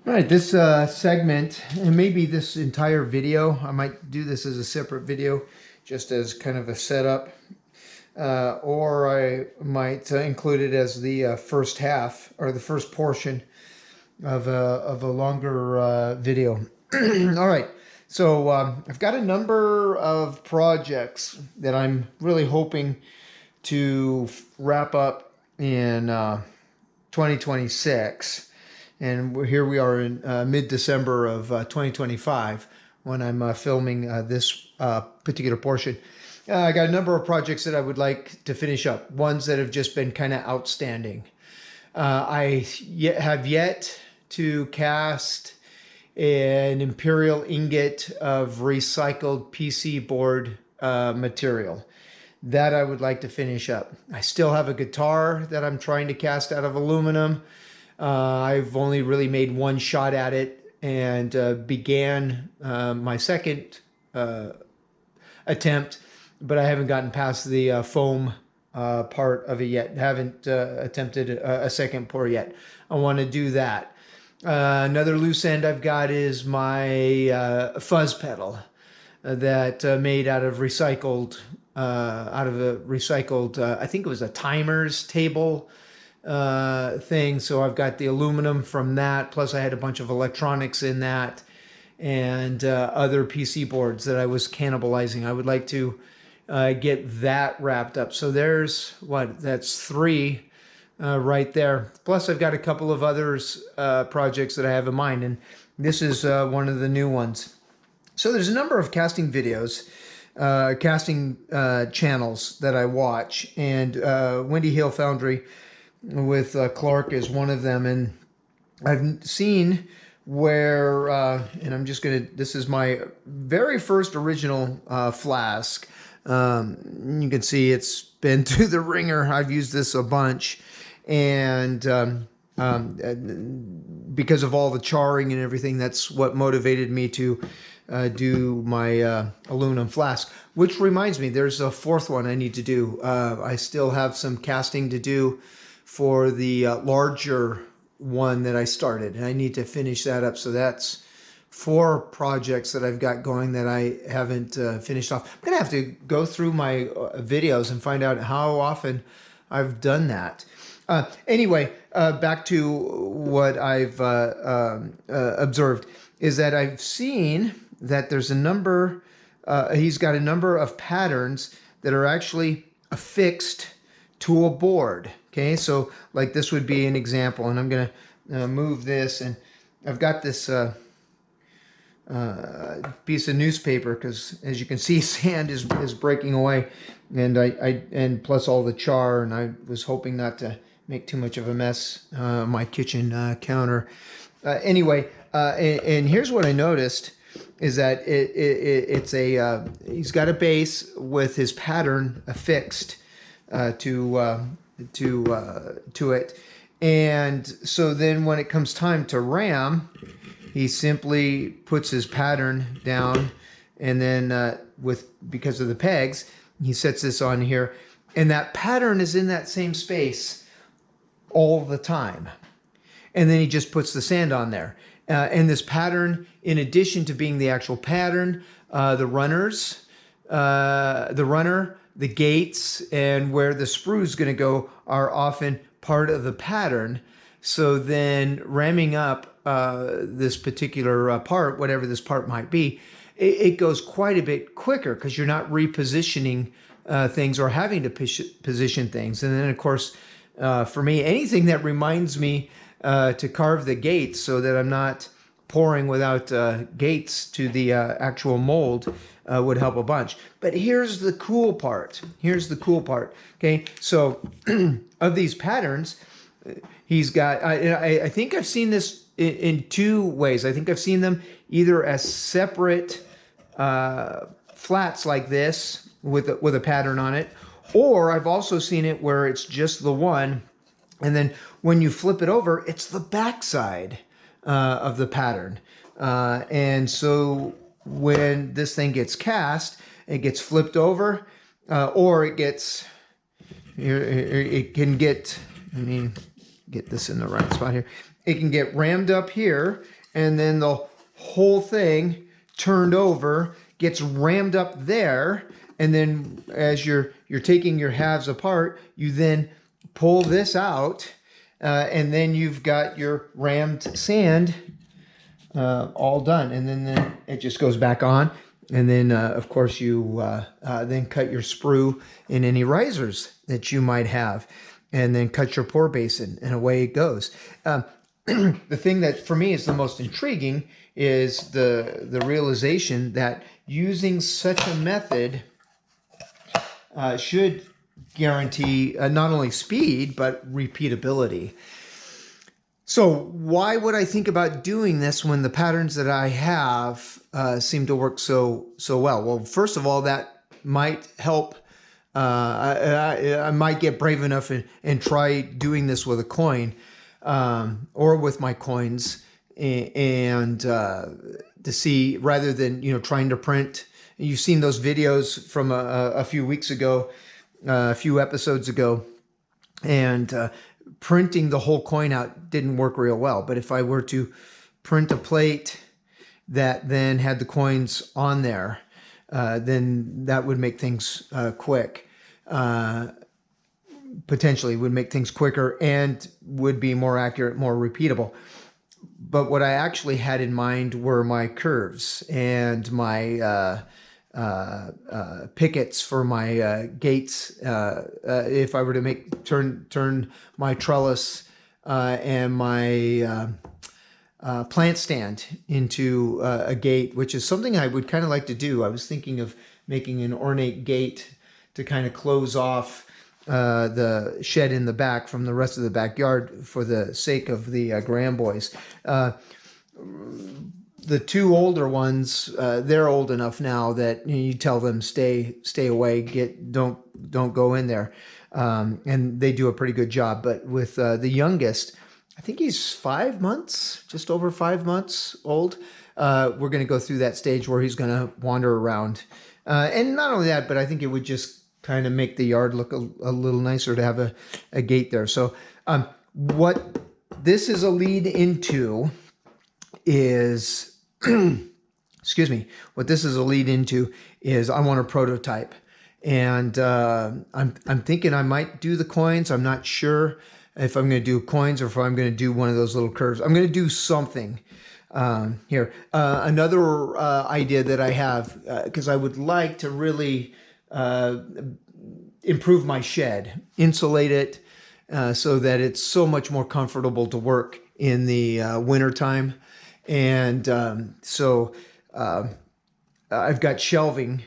All right, this segment, and maybe this entire video, I might do this as a separate video, just as kind of a setup, or I might include it as the first half or the first portion of a longer video. All right, so I've got a number of projects that I'm really hoping to wrap up in 2026. And here we are in mid-December of 2025 when I'm filming this particular portion. I got a number of projects that I would like to finish up, ones that have just been kind of outstanding. I have yet to cast an imperial ingot of recycled PC board material. That I would like to finish up. I still have a guitar that I'm trying to cast out of aluminum. I've only really made one shot at it and began my second attempt, but I haven't gotten past the foam part of it yet. Haven't attempted a second pour yet. I want to do that. Another loose end I've got is my fuzz pedal that made out of recycled, I think it was a timer's table thing. So I've got the aluminum from that, plus I had a bunch of electronics in that, and other PC boards that I was cannibalizing. I would like to get that wrapped up. So there's what, that's three right there. Plus I've got a couple of others projects that I have in mind, and this is one of the new ones. So there's a number of casting videos, casting channels that I watch, and Windy Hill Foundry with Clark is one of them. And I've seen where, and I'm just going to, this is my very first original flask. You can see it's been through the ringer. I've used this a bunch, and because of all the charring and everything, that's what motivated me to do my aluminum flask. Which reminds me, there's a fourth one I need to do. I still have some casting to do for the larger one that I started, and I need to finish that up. So that's 4 projects that I've got going that I haven't finished off. I'm gonna have to go through my videos and find out how often I've done that. Anyway, back to what I've observed is that I've seen that there's a number, he's got a number of patterns that are actually affixed to a board. Okay, so like this would be an example, and I'm going to move this, and I've got this piece of newspaper because, as you can see, sand is breaking away, and and plus all the char, and I was hoping not to make too much of a mess my kitchen counter. Anyway, and here's what I noticed is that it's a he's got a base with his pattern affixed to it, and so then when it comes time to ram, he simply puts his pattern down, and then because of the pegs, he sets this on here, and that pattern is in that same space all the time, and then he just puts the sand on there. And this pattern, in addition to being the actual pattern, the runner, the gates, and where the sprue is going to go are often part of the pattern. So then ramming up this particular part, whatever this part might be, it goes quite a bit quicker because you're not repositioning things or having to position things. And then, of course, for me, anything that reminds me to carve the gates so that I'm not pouring without gates to the actual mold would help a bunch. But here's the cool part. Here's the cool part. Okay, so of these patterns, he's got, I think I've seen this in 2 ways. I think I've seen them either as separate flats like this with a pattern on it, or I've also seen it where it's just the one, and then when you flip it over, it's the backside of the pattern. And so when this thing gets cast, it gets flipped over, or it gets, it can get, let me get this in the right spot here. it can get rammed up here, and then the whole thing turned over, gets rammed up there, and then as you're taking your halves apart, you then pull this out, and then you've got your rammed sand all done, and then it just goes back on. And then, of course, you then cut your sprue in any risers that you might have, and then cut your pour basin, and away it goes. The thing that for me is the most intriguing is the realization that using such a method should guarantee not only speed but repeatability. So why would I think about doing this when the patterns that I have seem to work so well? Well, first of all, that might help. I might get brave enough and try doing this with a coin or with my coins, and to see, rather than trying to print. You've seen those videos from a few weeks ago, a few episodes ago, and printing the whole coin out didn't work real well. But if I were to print a plate that then had the coins on there, then that would make things quick. Potentially would make things quicker and would be more accurate, more repeatable. But what I actually had in mind were my curves and my pickets for my gates. If I were to turn my trellis and my plant stand into a gate, which is something I would kind of like to do. I was thinking of making an ornate gate to kind of close off the shed in the back from the rest of the backyard for the sake of the grandboys. The two older ones, they're old enough now that you tell them stay away, don't go in there, and they do a pretty good job. But with the youngest, I think he's 5 months, just over 5 months old. We're going to go through that stage where he's going to wander around, and not only that, but I think it would just kind of make the yard look a little nicer to have a gate there. So what this is a lead into is, excuse me, what this is a lead into is I want a prototype. And I'm thinking I might do the coins. I'm not sure if I'm going to do coins or if I'm going to do one of those little curves. I'm going to do something here. Another idea that I have, because I would like to really improve my shed, insulate it so that it's so much more comfortable to work in the wintertime. And so I've got shelving,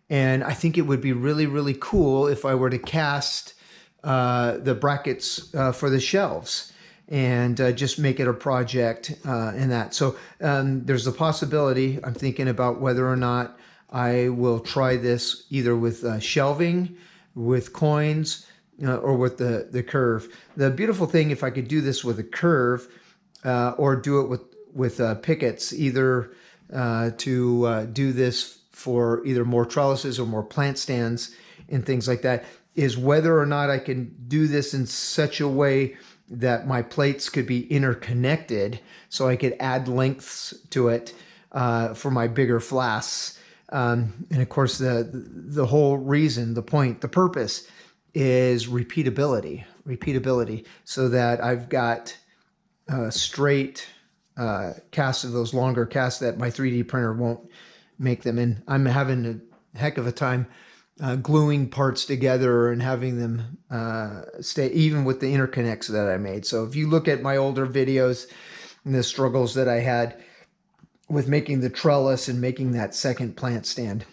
and I think it would be really, really cool if I were to cast the brackets for the shelves and just make it a project in that. So there's a possibility. I'm thinking about whether or not I will try this either with shelving, with coins, or with the curve. The beautiful thing, if I could do this with a curve or do it with pickets, either to do this for either more trellises or more plant stands and things like that, is whether or not I can do this in such a way that my plates could be interconnected, so I could add lengths to it for my bigger flasks. And of course, the whole reason, the point, the purpose is repeatability, so that I've got straight casts of those longer casts that my 3D printer won't make them. And I'm having a heck of a time gluing parts together and having them stay, even with the interconnects that I made. So if you look at my older videos and the struggles that I had with making the trellis and making that second plant stand,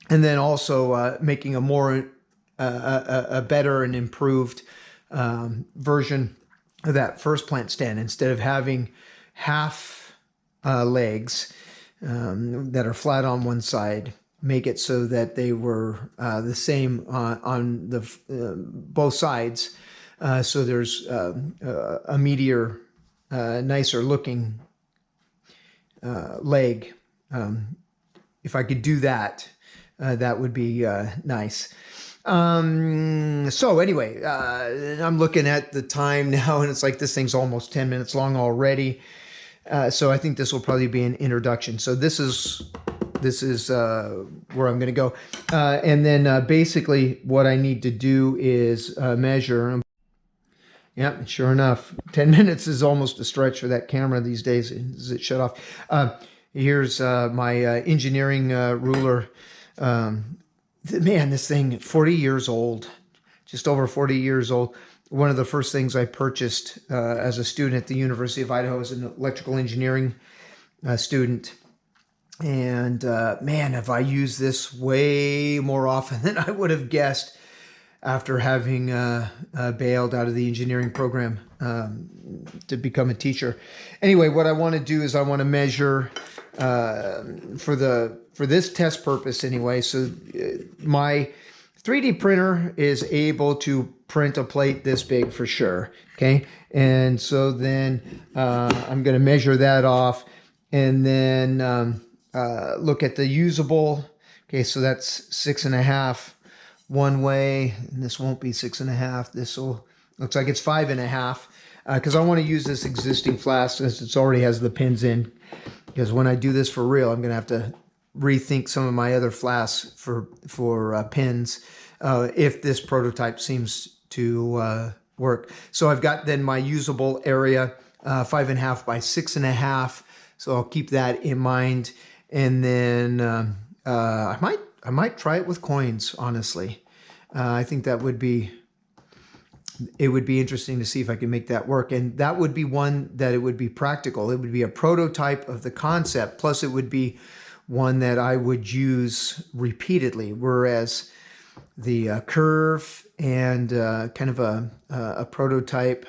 and then also making a more a better and improved version of that first plant stand, instead of having half legs that are flat on one side, make it so that they were the same on the both sides, so there's a meatier, nicer looking leg. If I could do that, that would be nice. So anyway, I'm looking at the time now, and it's like this thing's almost 10 minutes long already. So I think this will probably be an introduction. So this is where I'm going to go, and then basically what I need to do is measure. Yeah, sure enough, 10 minutes is almost a stretch for that camera these days. Is it shut off? Here's my engineering ruler. Man, this thing, 40 years old, just over 40 years old. One of the first things I purchased as a student at the University of Idaho as an electrical engineering student. And man, have I used this way more often than I would have guessed after having bailed out of the engineering program to become a teacher. Anyway, what I want to do is I want to measure for this test purpose anyway. So my 3D printer is able to print a plate this big for sure. Okay, and so then I'm going to measure that off, and then look at the usable. Okay, so that's 6.5 one way, and this won't be 6.5. This will looks like it's 5.5 because I want to use this existing flask since it already has the pins in. Because when I do this for real, I'm going to have to rethink some of my other flasks for pins if this prototype seems to work. So I've got then my usable area 5.5 by 6.5. So I'll keep that in mind, and then I might try it with coins. Honestly, I think that would be interesting to see if I can make that work, and that would be one that it would be practical. It would be a prototype of the concept, plus it would be one that I would use repeatedly. Whereas the curve and kind of a prototype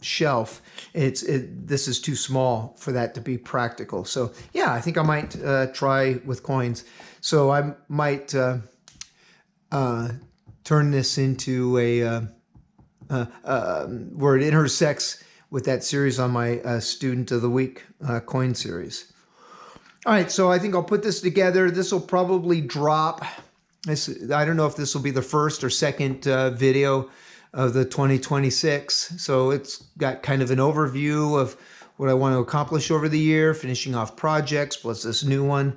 shelf, this is too small for that to be practical. So yeah, I think I might try with coins. So I might turn this into a where it intersects with that series on my Student of the Week coin series. All right, so I think I'll put this together. This will probably drop. I don't know if this will be the first or second video of the 2026. So it's got kind of an overview of what I want to accomplish over the year, finishing off projects, plus this new one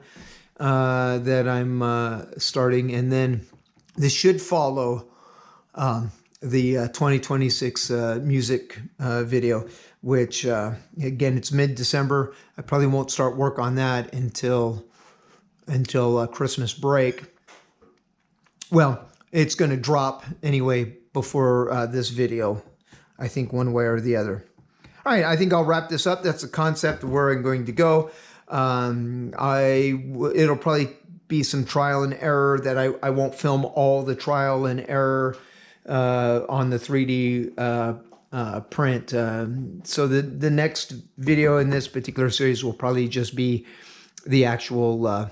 that I'm starting. And then this should follow the 2026 music video, which again, it's mid-December. I probably won't start work on that until Christmas break. Well, it's going to drop anyway before this video, I think, one way or the other. All right, I think I'll wrap this up. That's the concept of where I'm going to go. It'll probably be some trial and error that I won't film all the trial and error on the 3D print. So the next video in this particular series will probably just be the actual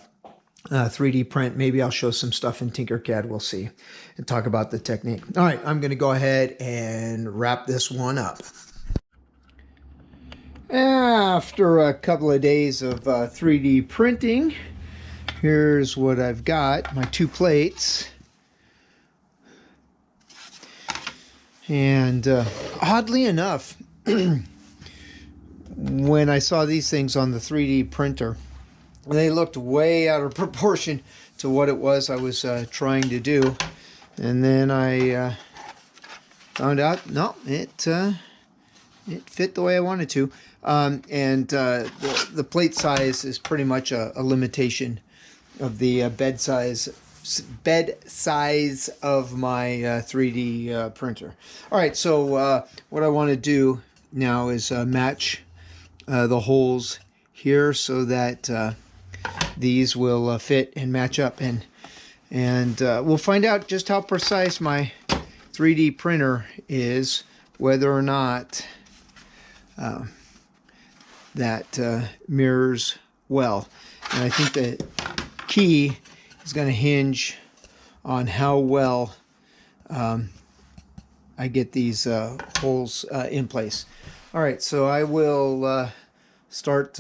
3D print. Maybe I'll show some stuff in Tinkercad. We'll see, and talk about the technique. All right, I'm going to go ahead and wrap this one up. After a couple of days of 3D printing, here's what I've got. My two plates. And oddly enough, when I saw these things on the 3D printer, they looked way out of proportion to what it was I was trying to do. And then I found out, no, it fit the way I wanted to. The plate size is pretty much a limitation of the bed size of my 3D printer. All right, so what I want to do now is match the holes here so that these will fit and match up, and we'll find out just how precise my 3D printer is, whether or not that mirrors well. And I think the key is going to hinge on how well I get these holes in place. All right, so I will start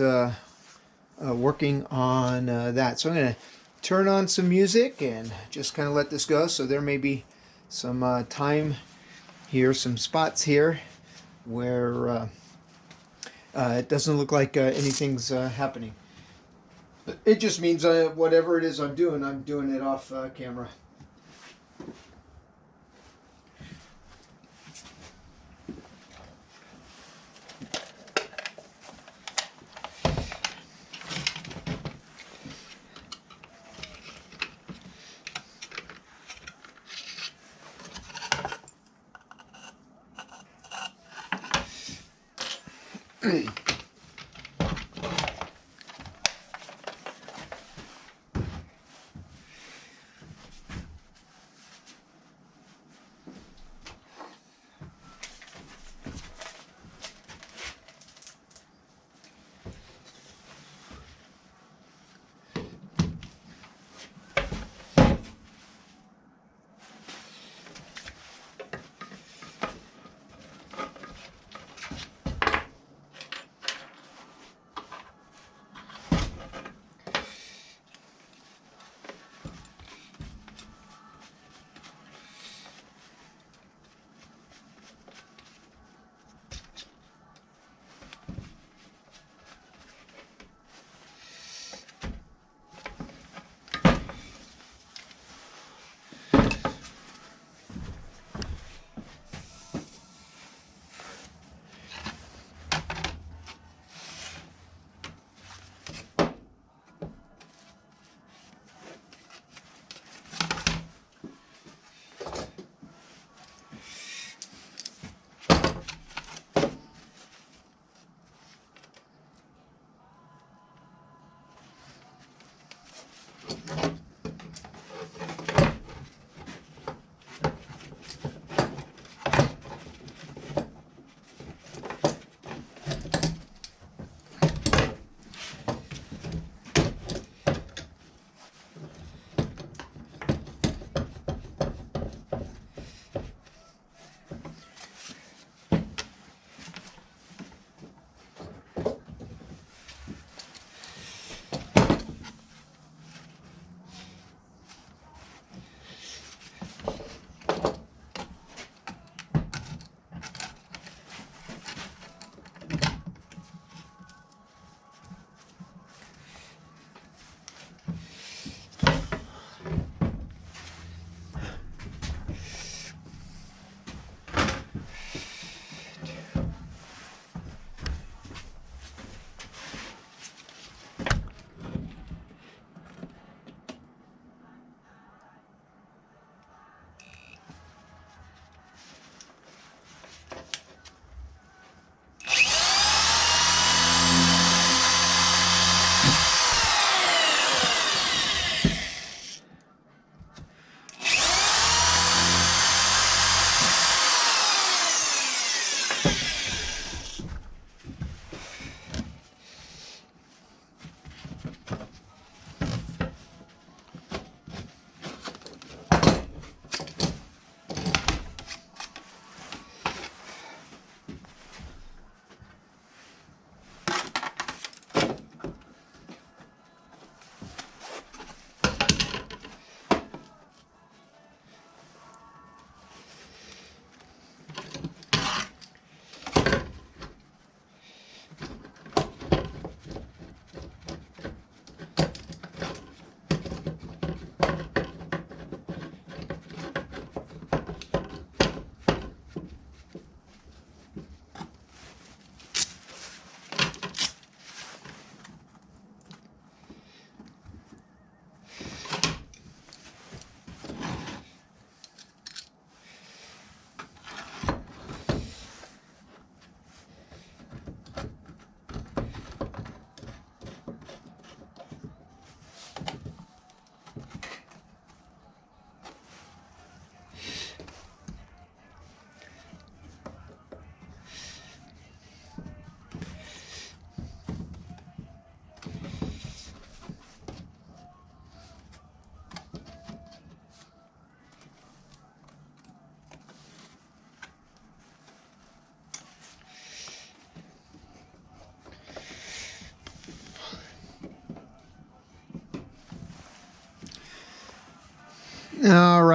working on that. So I'm going to turn on some music and just kind of let this go. So there may be some time here, some spots here where it doesn't look like anything's happening. It just means whatever it is I'm doing it off camera.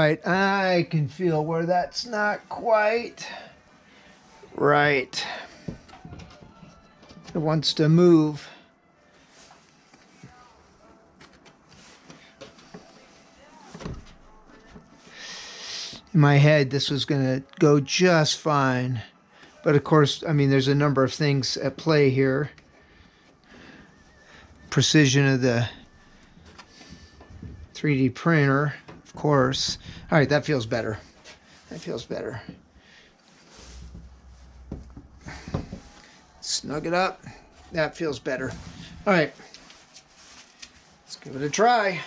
right. I can feel where that's not quite right. It wants to move. In my head, this was going to go just fine. But of course, I mean, there's a number of things at play here. Precision of the 3D printer, of course. All right, that feels better. That feels better. Snug it up. That feels better. All right, let's give it a try.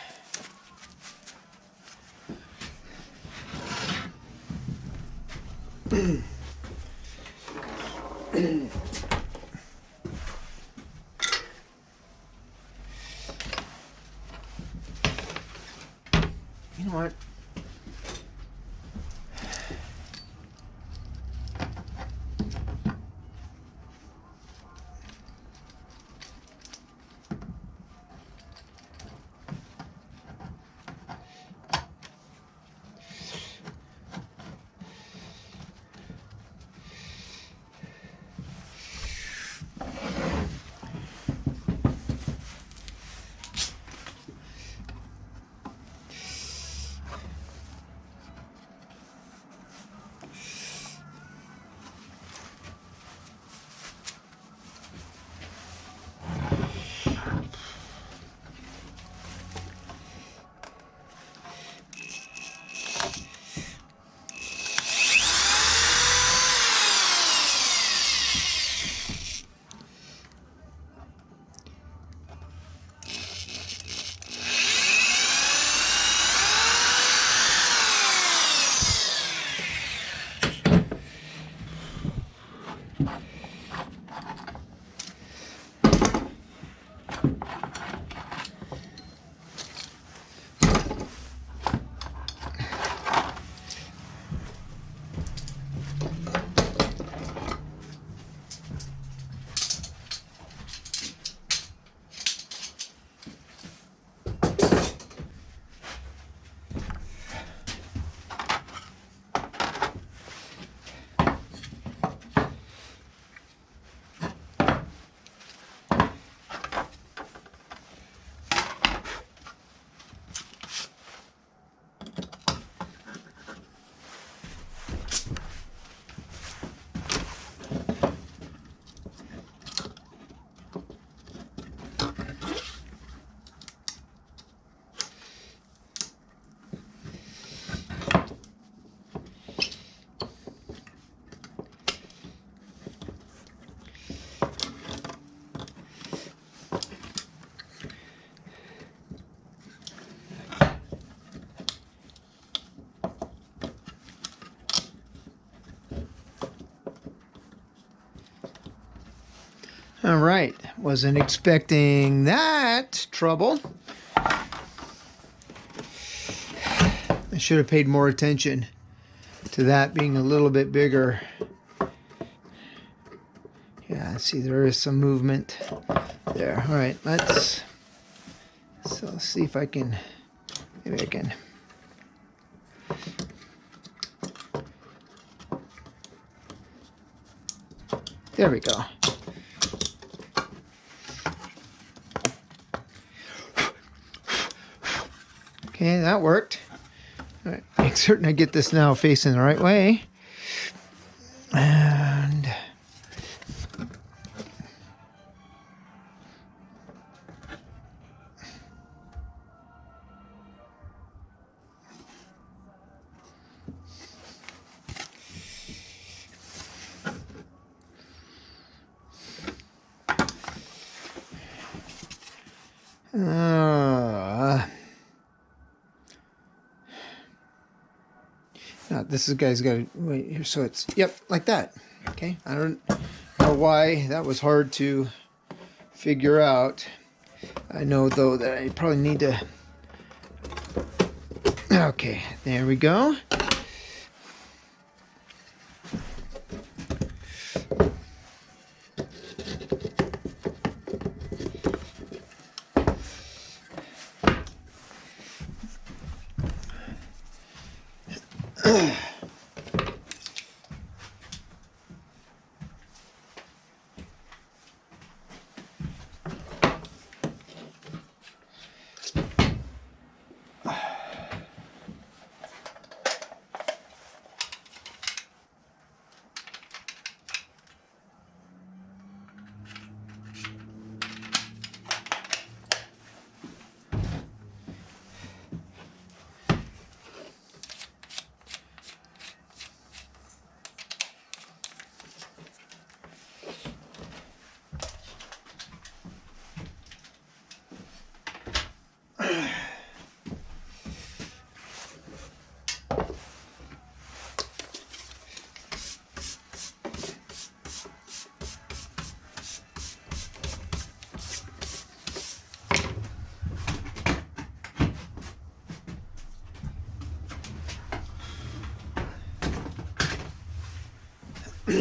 You know what? All right, wasn't expecting that trouble. I should have paid more attention to that being a little bit bigger. Yeah, see, there is some movement there. All right, let's see if I can, maybe I can. There we go. Okay, that worked. All right, make certain I get this now facing the right way. And now this guy's got to wait here, so it's like that. Okay, I don't know why that was hard to figure out. I know though that I probably need to. Okay, there we go.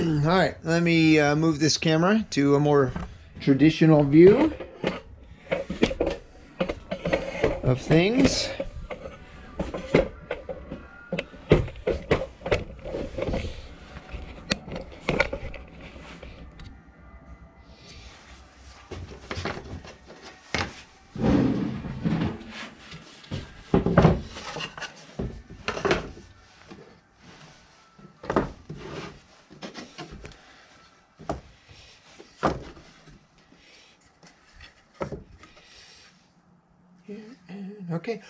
right, let me move this camera to a more traditional view of things. Okay.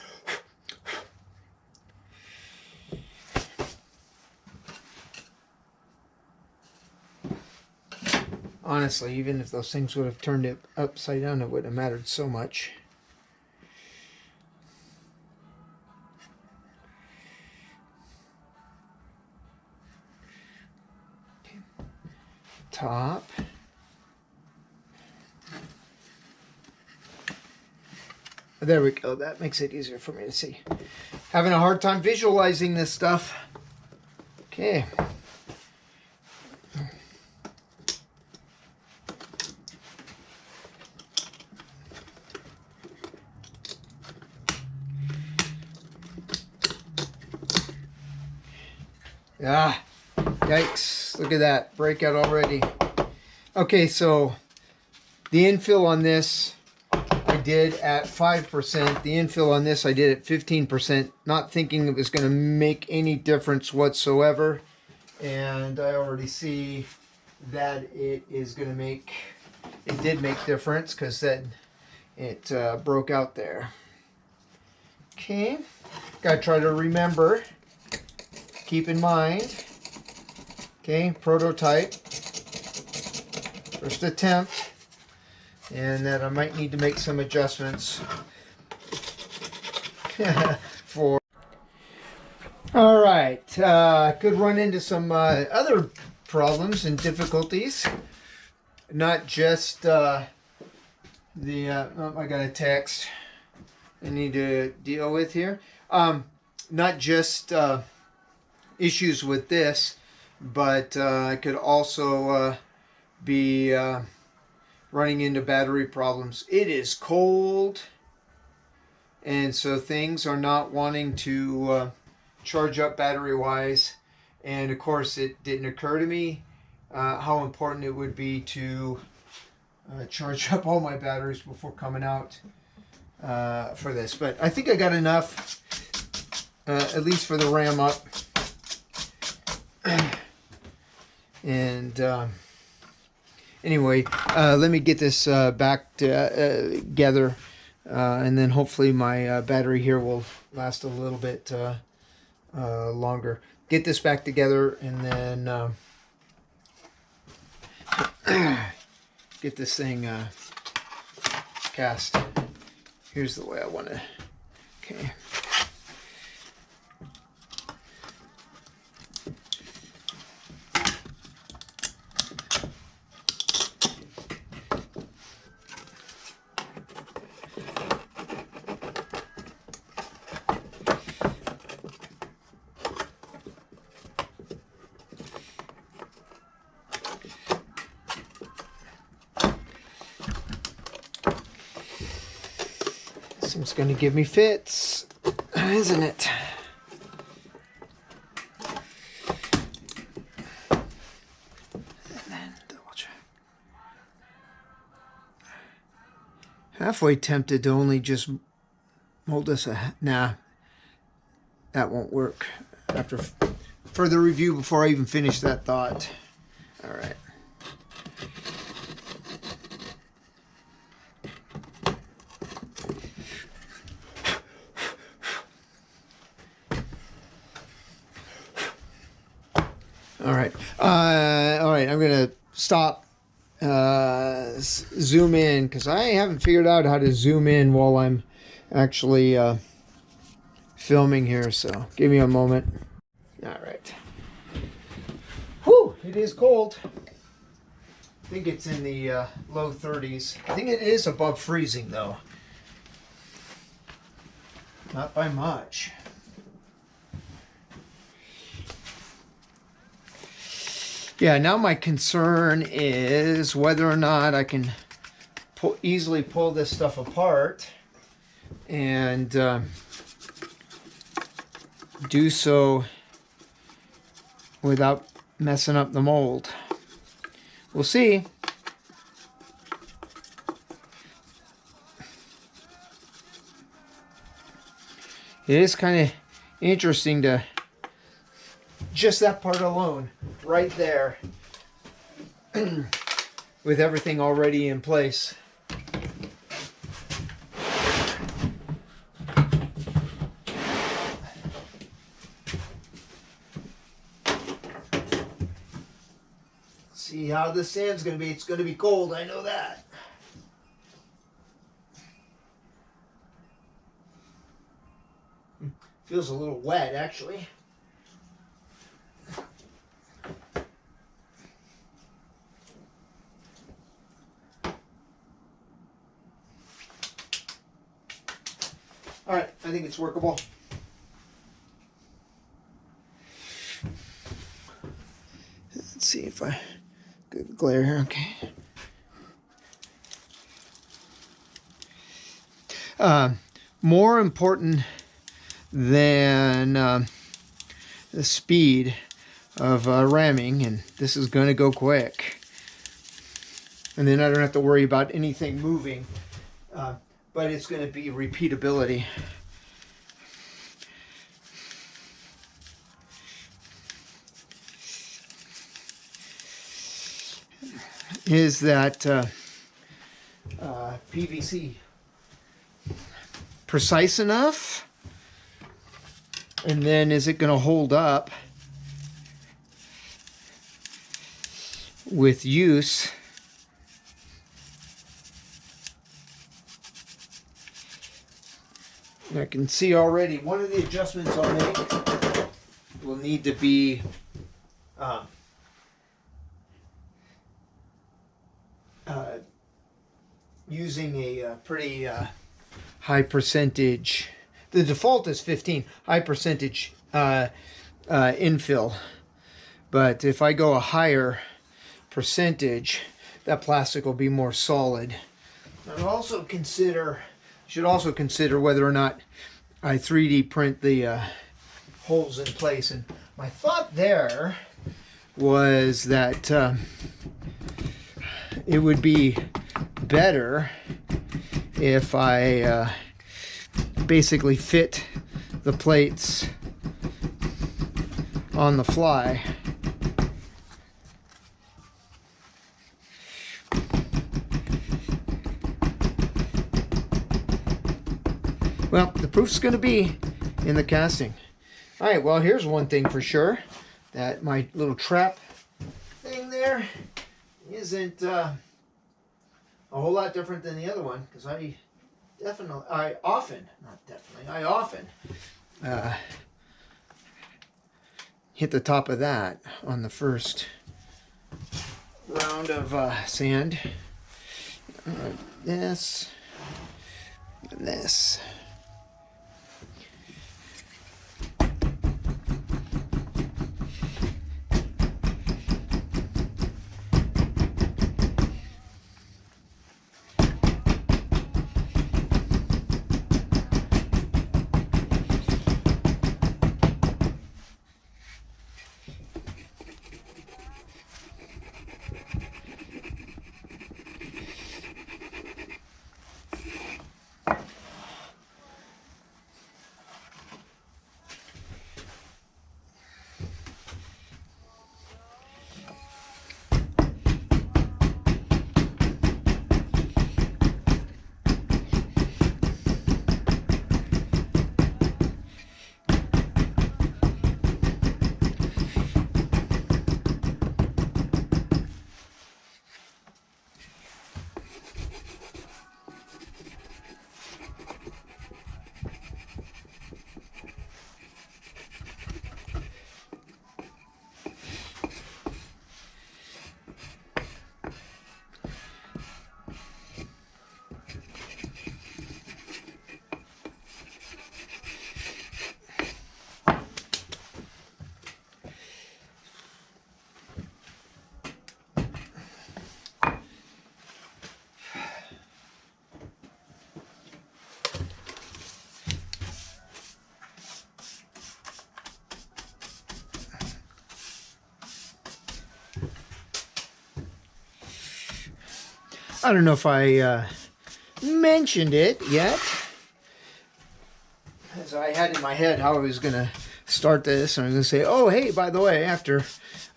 Honestly, even if those things would have turned it upside down, it wouldn't have mattered so much. Okay. Top. There we go. That makes it easier for me to see. Having a hard time visualizing this stuff. Okay. Ah, yikes. Look at that. Breakout already. Okay, so the infill on this I did at 5%. The infill on this I did at 15%, not thinking it was going to make any difference whatsoever. And I already see that it is going to make, it did make difference because then it broke out there. Okay, got to try to remember, keep in mind, okay, prototype, first attempt, and that I might need to make some adjustments for. All right, could run into some other problems and difficulties, not just oh, I got a text I need to deal with here. Not just issues with this, but I could also be running into battery problems. It is cold, and so things are not wanting to charge up battery wise. And of course, it didn't occur to me how important it would be to charge up all my batteries before coming out for this. But I think I got enough, at least for the RAM up. And anyway, let me get this back together, and then hopefully my battery here will last a little bit longer. Get this back together, and then get this thing cast. Here's the way I want to. Okay. It's going to give me fits, isn't it? And then double check. Halfway tempted to only just mold this a... Nah, that won't work. After further review before I even finish that thought. All right. All right. I'm gonna stop, zoom in, because I haven't figured out how to zoom in while I'm actually filming here. So give me a moment. All right. Whew! It is cold. I think it's in the low 30s. I think it is above freezing though. Not by much. Yeah, now my concern is whether or not I can easily pull this stuff apart and do so without messing up the mold. We'll see. It is kind of interesting to just that part alone, right there, with everything already in place. See how this sand's going to be. It's going to be cold, I know that. Feels a little wet, actually. All right, I think it's workable. Let's see if I good glare here. Okay. More important than the speed of ramming, and this is going to go quick, and then I don't have to worry about anything moving, but it's going to be repeatability. Is that PVC precise enough? And then is it going to hold up with use? And I can see already one of the adjustments I'll make will need to be using a pretty high percentage. The default is 15, high percentage infill. But if I go a higher percentage, that plastic will be more solid. I'll also should also consider whether or not I 3D print the holes in place. And my thought there was that it would be better if I basically fit the plates on the fly. Well, the proof's going to be in the casting. All right, well, here's one thing for sure, that my little trap thing there isn't a whole lot different than the other one, because I often hit the top of that on the first round of sand. This and this. I don't know if I mentioned it yet, as I had in my head how I was going to start this. And I'm going to say, oh, hey, by the way, after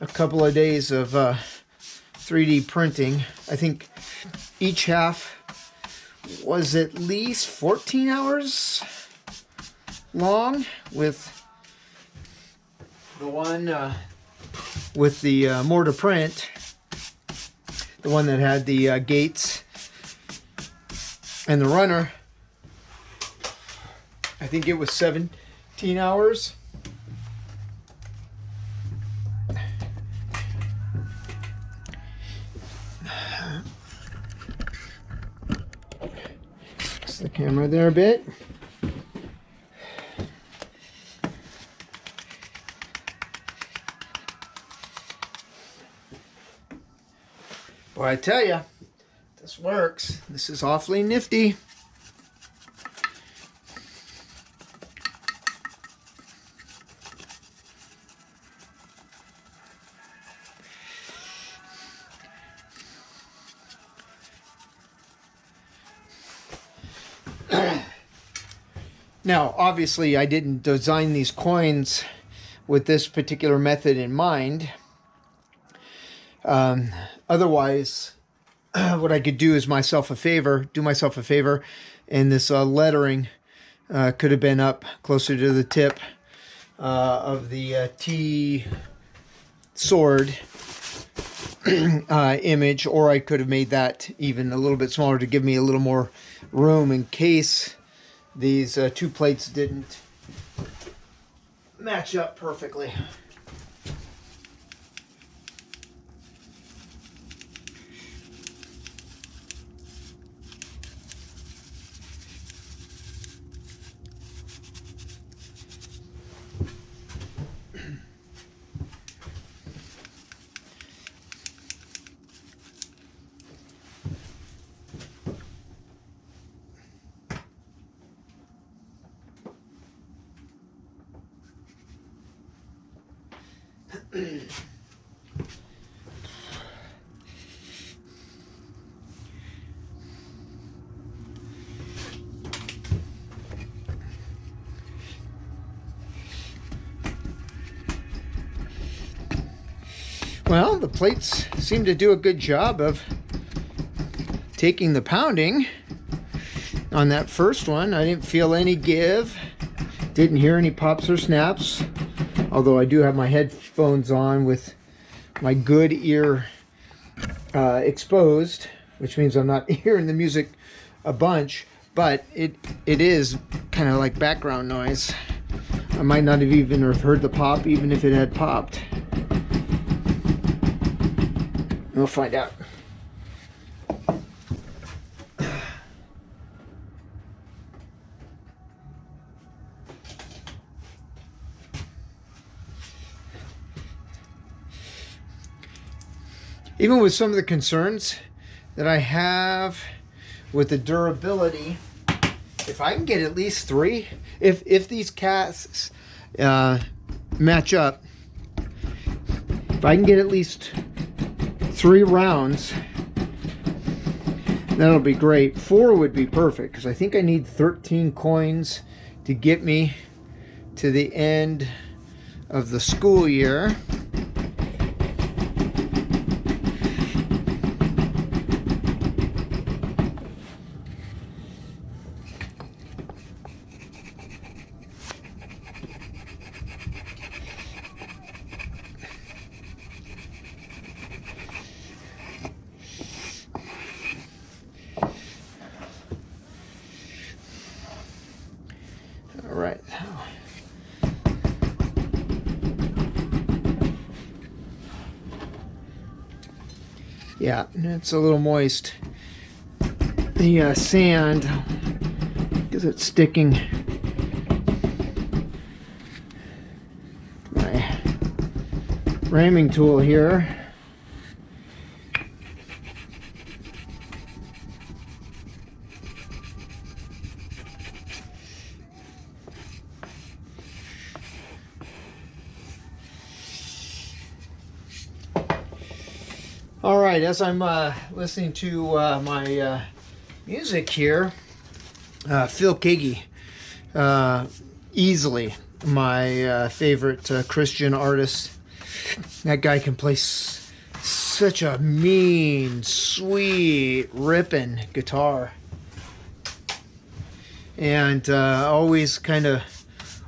a couple of days of 3D printing, I think each half was at least 14 hours long, with the one with the more to print, the one that had the gates and the runner. I think it was 17 hours. Fix the camera there a bit. Boy, I tell you, this works. This is awfully nifty. Now, obviously, I didn't design these coins with this particular method in mind. Otherwise, what I could do is do myself a favor, and this lettering could have been up closer to the tip of the T sword image, or I could have made that even a little bit smaller to give me a little more room in case these two plates didn't match up perfectly. Well, the plates seem to do a good job of taking the pounding on that first one. I didn't feel any give, didn't hear any pops or snaps, although I do have my headphones on with my good ear exposed, which means I'm not hearing the music a bunch, but it is kind of like background noise. I might not have even heard the pop, even if it had popped. We'll find out. Even with some of the concerns that I have with the durability, if I can get at least 3, if these casts match up, if I can get at least 3 rounds, that'll be great. 4 would be perfect, because I think I need 13 coins to get me to the end of the school year. Right. Yeah, it's a little moist. The sand, because it's sticking. My ramming tool here. All right, as I'm listening to my music here, Phil Keaggy, easily my favorite Christian artist. That guy can play such a mean, sweet, ripping guitar. And always kind of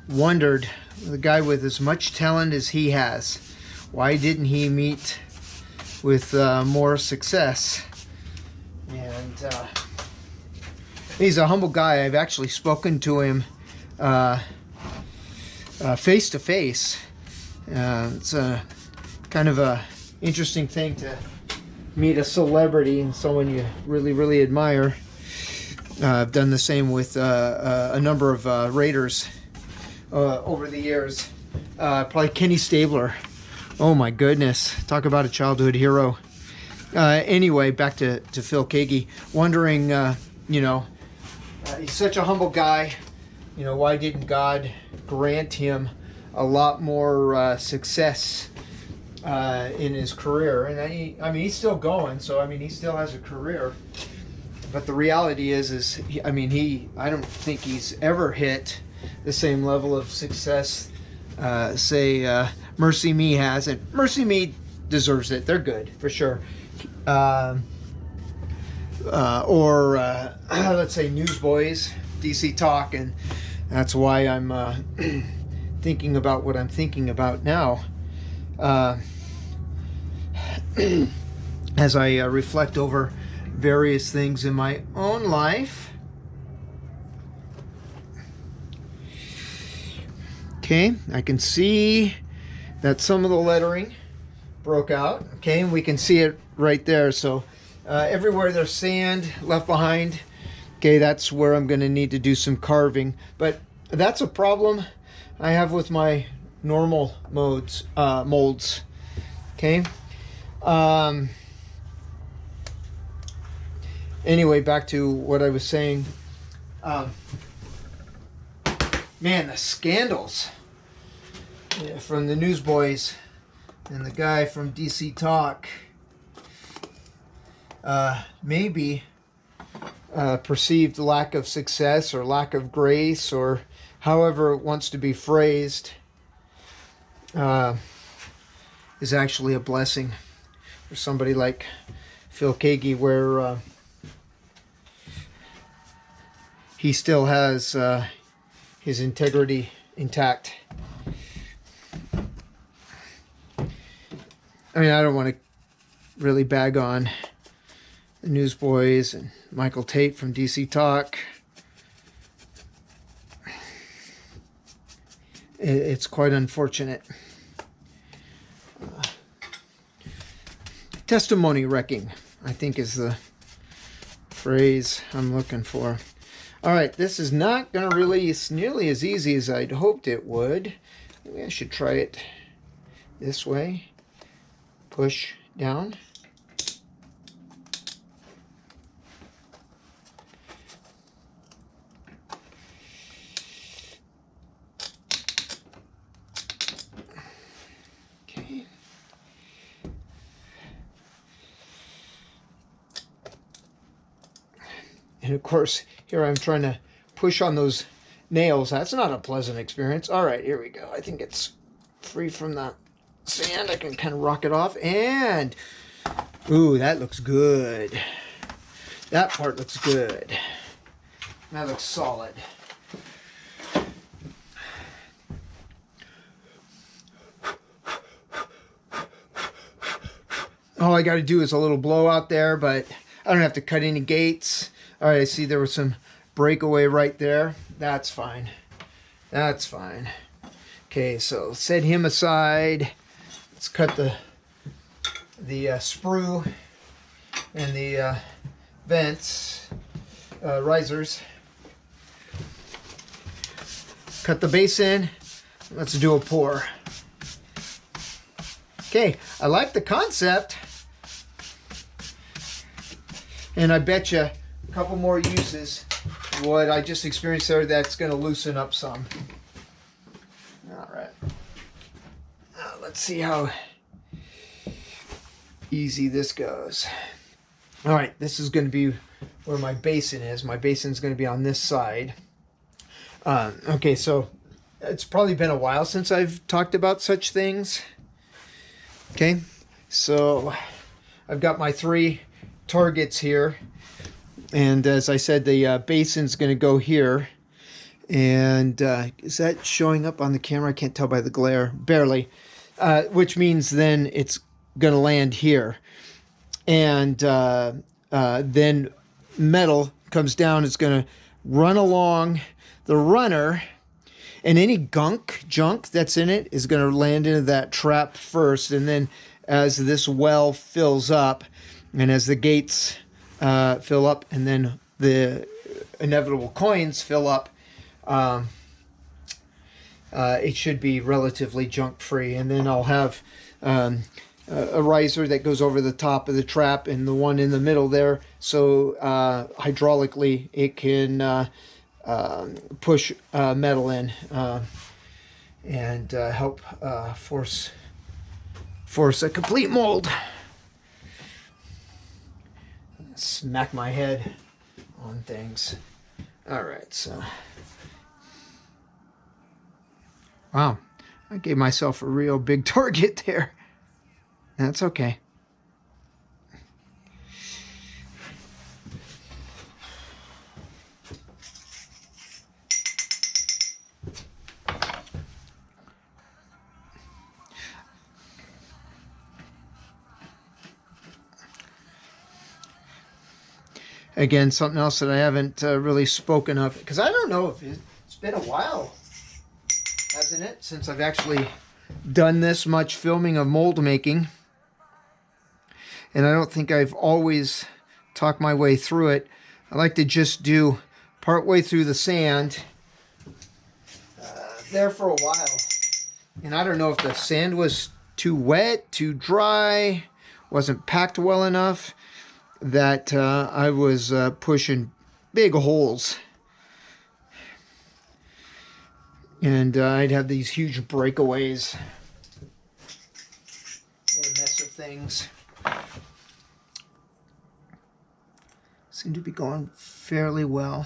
wondered, the guy with as much talent as he has, why didn't he meet with more success? And he's a humble guy. I've actually spoken to him face to face. It's a kind of a interesting thing to meet a celebrity and someone you really, really admire. I've done the same with a number of Raiders over the years. Probably Kenny Stabler. Oh my goodness. Talk about a childhood hero. Anyway, back to Phil Keaggy. Wondering, he's such a humble guy. Why didn't God grant him a lot more success in his career? And he's still going, so he still has a career. But the reality is I don't think he's ever hit the same level of success, say, Mercy Me has. And Mercy Me deserves it. They're good, for sure. Or let's say Newsboys, DC Talk, and that's why I'm thinking about what I'm thinking about now. As I reflect over various things in my own life. Okay, I can see that some of the lettering broke out. Okay, and we can see it right there. So everywhere there's sand left behind, okay, that's where I'm going to need to do some carving. But that's a problem I have with my normal molds. Okay. Anyway, back to what I was saying. Man, the scandals from the Newsboys and the guy from DC Talk. Maybe perceived lack of success or lack of grace, or however it wants to be phrased, is actually a blessing for somebody like Phil Keaggy, where he still has his integrity intact. I don't want to really bag on the Newsboys and Michael Tate from DC Talk. It's quite unfortunate. Testimony wrecking, I think, is the phrase I'm looking for. All right, this is not going to release nearly as easy as I'd hoped it would. Maybe I should try it this way. Push down. Okay. And of course, here I'm trying to push on those nails. That's not a pleasant experience. All right, here we go. I think it's free from the sand. I can kind of rock it off. And, ooh, that looks good. That part looks good. That looks solid. All I got to do is a little blowout there, but I don't have to cut any gates. All right, I see there was some breakaway right there. That's fine. That's fine. Okay, so set him aside. Let's cut the sprue and the vents, risers. Cut the base in. Let's do a pour. Okay, I like the concept. And I bet you a couple more uses, what I just experienced there, that's going to loosen up some. All right. Let's see how easy this goes. All right, this is going to be where my basin is. My basin is going to be on this side. Okay, so it's probably been a while since I've talked about such things. Okay, so I've got my 3 targets here. And as I said, the basin's going to go here. And is that showing up on the camera? I can't tell by the glare. Barely. Which means then it's going to land here. And then metal comes down. It's going to run along the runner. And any junk that's in it is going to land into that trap first. And then as this well fills up, and as the gates fill up, and then the inevitable coins fill up, it should be relatively junk free. And then I'll have a riser that goes over the top of the trap and the one in the middle there, so hydraulically it can push metal in and help force a complete mold. Smack my head on things. All right, so wow, I gave myself a real big target there. That's okay. Again, something else that I haven't really spoken of, because I don't know if it's been a while, hasn't it, since I've actually done this much filming of mold making. And I don't think I've always talked my way through it. I like to just do part way through the sand there for a while. And I don't know if the sand was too wet, too dry, wasn't packed well enough, that I was pushing big holes. And I'd have these huge breakaways. Made a mess of things. Seem to be going fairly well.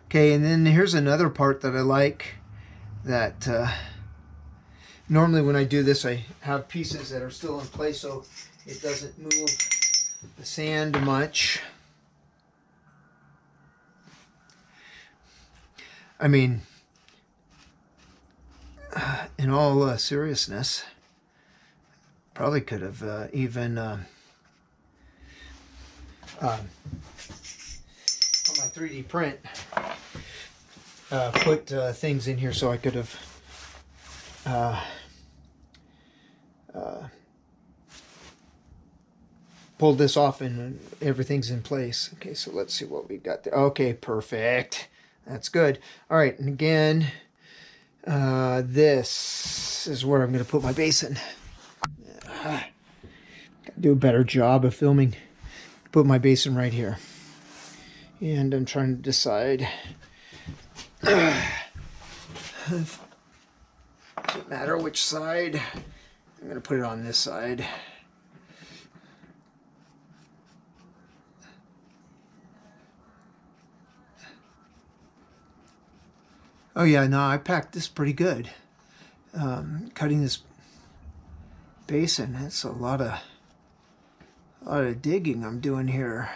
Okay, and then here's another part that I like, that normally when I do this I have pieces that are still in place so it doesn't move the sand much. I mean, in all seriousness, probably could have even on my 3D print put things in here so I could have pulled this off and everything's in place. Okay, so let's see what we got there. Okay, perfect. That's good. All right, and again, this is where I'm going to put my basin. Gotta do a better job of filming. Put my basin right here. And I'm trying to decide. Doesn't matter which side. I'm going to put it on this side. Oh yeah, no, I packed this pretty good. Cutting this basin, that's a lot of digging I'm doing here.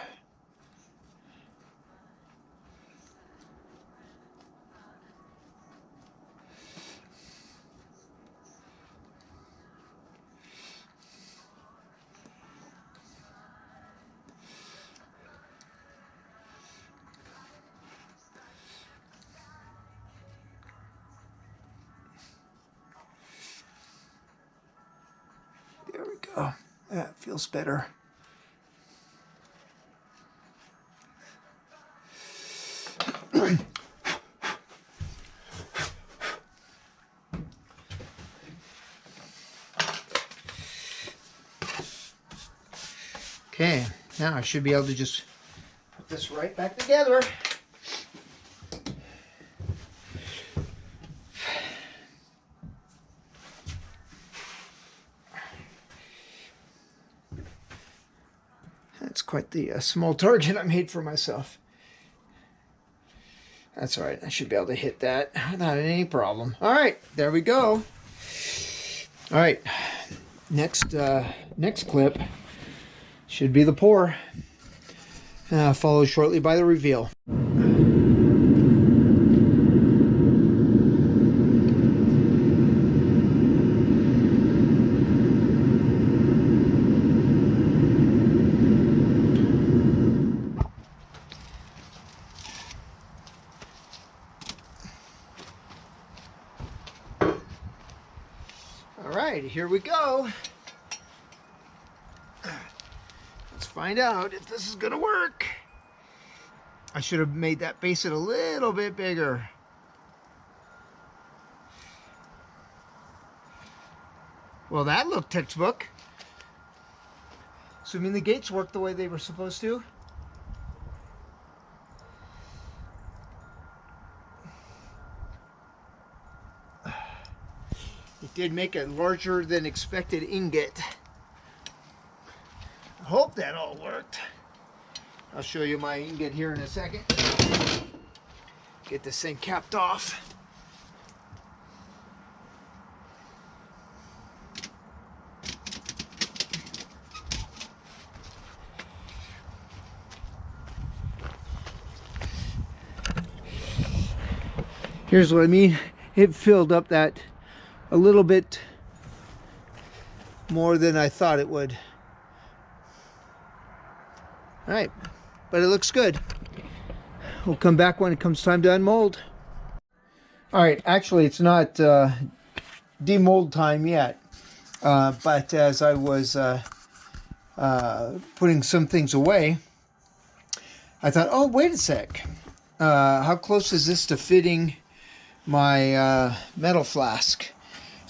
There we go. That feels better. Okay, now I should be able to just put this right back together. quite the small target I made for myself. That's all right. I should be able to hit that without any problem. All right, there we go. All right, next clip should be the pour, followed shortly by the reveal. All right, here we go. Let's find out if this is gonna work. I should have made that basin a little bit bigger. Well, that looked textbook. Assuming the gates worked the way they were supposed to. It did make a larger than expected ingot. I hope that all worked. I'll show you my ingot here in a second. Get this thing capped off. Here's what I mean. It filled up that a little bit more than I thought it would. All right, but it looks good. We'll come back when it comes time to unmold. All right, actually it's not demold time yet, but as I was putting some things away, I thought, oh, wait a sec. How close is this to fitting my metal flask?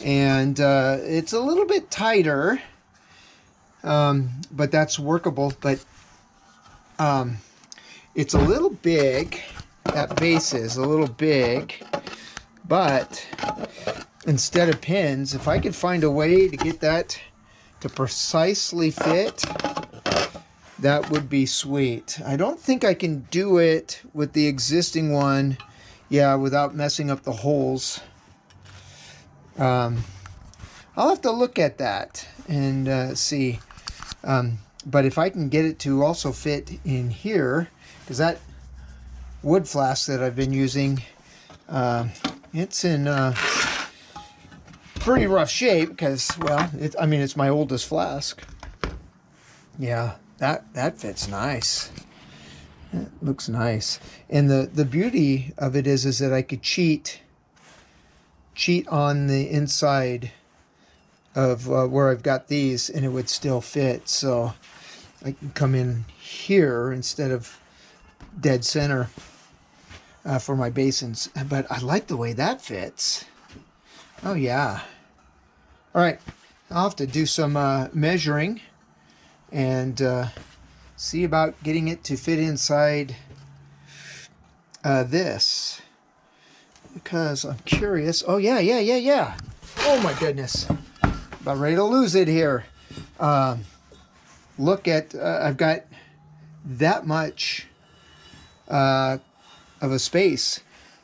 And it's a little bit tighter, but that's workable. But it's a little big. That base is a little big, but instead of pins, if I could find a way to get that to precisely fit, that would be sweet. I don't think I can do it with the existing one, yeah, without messing up the holes. I'll have to look at that and see. But if I can get it to also fit in here, because that wood flask that I've been using, it's in pretty rough shape because, well, I mean, it's my oldest flask. Yeah, that fits nice. It looks nice. And the beauty of it is that I could cheat on the inside of where I've got these, and it would still fit. So I can come in here instead of dead center for my basins. But I like the way that fits. Oh yeah. All right, I'll have to do some measuring and see about getting it to fit inside this, because I'm curious. Oh yeah. Oh my goodness, about ready to lose it here. Look at, I've got that much of a space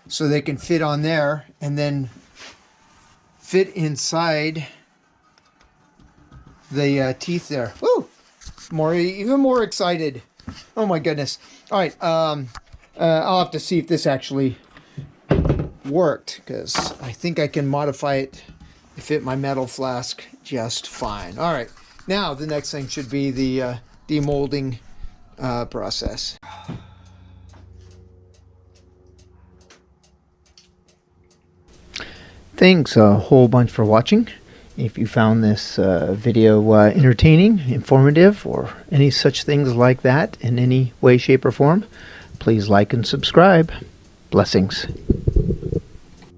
so they can fit on there and then fit inside the teeth there. Woo! Even more excited. Oh my goodness. All right, I'll have to see if this actually worked, because I think I can modify it to fit my metal flask just fine. All right, now the next thing should be the demolding process. Thanks a whole bunch for watching. If you found this video entertaining, informative, or any such things like that in any way, shape, or form, please like and subscribe. Blessings.